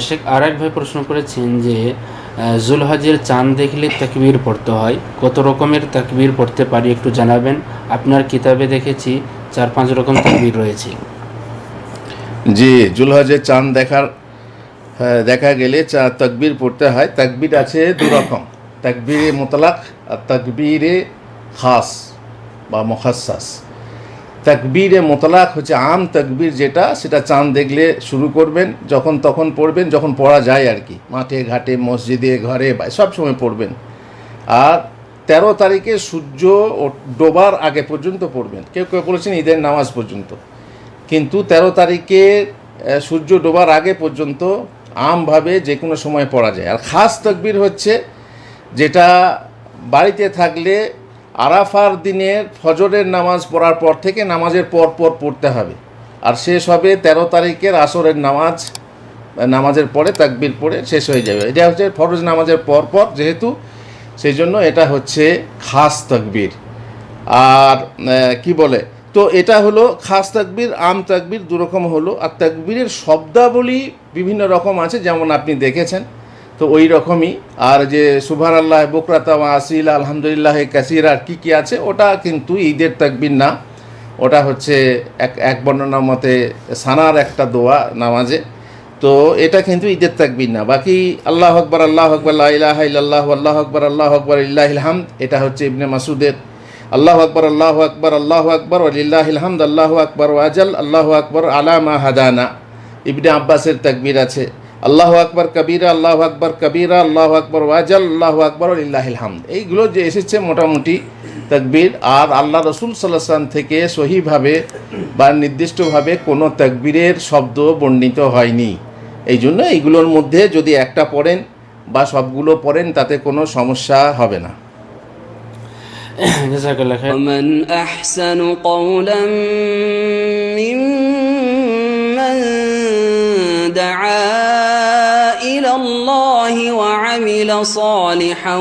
শেখ আরেক ভাই প্রশ্ন করেছেন যে জুলহজের চাঁদ দেখলে তাকবীর পড়তে হয়, কত রকমের তাকবীর পড়তে পারি একটু জানাবেন। আপনার কিতাবে দেখেছি 4-5 রকম তাকবীর রয়েছে। জি, জুলহজের চাঁদ দেখা গেলে তাকবীর পড়তে হয়। তাকবীর আছে দু রকম, তাকবীরে মুতলাক আর তাকবীরে খাস বা মুখাসসাস। তাকবীরে মুতলাক হচ্ছে আম তাকবীর, সেটা চাঁদ দেখলে শুরু করবেন, যখন তখন পড়বেন, যখন পড়া যায় আর কি, মাঠে ঘাটে মসজিদে ঘরে সব সময় পড়বেন। আর 13 তারিখে সূর্য ডোবার আগে পর্যন্ত পড়বেন। কেউ কেউ বলেছেন ঈদের নামাজ পর্যন্ত, কিন্তু 13 তারিখে সূর্য ডোবার আগে পর্যন্ত আমভাবে যে কোনো সময় পড়া যায়। আর খাস তাকবীর হচ্ছে যেটা বাড়িতে থাকলে আরাফার দিনের ফজরের নামাজ পড়ার পর থেকে নামাজের পর পড়তে হবে, আর শেষ হবে 13 তারিখের আসরের নামাজের পরে তাকবীর পড়ে শেষ হয়ে যাবে। এটা হচ্ছে ফরজ নামাজের পর যেহেতু, সেই জন্য এটা হচ্ছে খাস তাকবীর। আর কি বলে, তো এটা হলো খাস তাকবীর, আম তাকবীর দুরকম হলো। আর তাকবীরের শব্দাবলী বিভিন্ন রকম আছে, যেমন আপনি দেখেছেন, তো ওই রকমই। আর যে সুবহানাল্লাহ বুকরাতা ওয়া আসিলা আলহামদুলিল্লাহ কাসীরা কি আছে, ওটা কিন্তু ঈদের তাকবীর না, ওটা হচ্ছে এক বর্ণনা মতে সানার একটা দোয়া নামাজে, তো এটা কিন্তু ঈদের তাকবীর না। বাকি আল্লাহু আকবার লা ইলাহা ইল্লাল্লাহু আল্লাহু আকবার লিল্লাহিল হামদ, এটা হচ্ছে ইবনে মাসউদের আল্লাহু আকবার ওয়া লিল্লাহিল হামদ, আল্লাহু আকবার ওয়াজাল, আল্লাহু আকবার আলা মা হাদানা। ইবনে আব্বাসের তাকবীর আছে আল্লাহু আকবার কবীরা, আল্লাহু আকবার কবীরা, আল্লাহু আকবার ওয়াজাল, আল্লাহু আকবার ওয়া লিল্লাহিল হামদ। এইগুলো যে এসেছে মোটামুটি তাকবীর। আর আল্লাহ রাসূল সাল্লাল্লাহু আলাইহি ওয়াসাল্লাম থেকে সহিভাবে বা নির্দিষ্টভাবে কোনো তাকবীরের শব্দ বর্ণিত হয়নি। এই জন্য এইগুলোর মধ্যে যদি একটা পড়েন বা সবগুলো পড়েন, তাতে কোনো সমস্যা হবে না। জাযাকাল্লাহ খাইর। ومن أحسن قولا ممن دعا إلى الله وعمل صالحا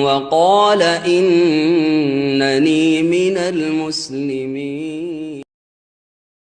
وقال إنني من المسلمين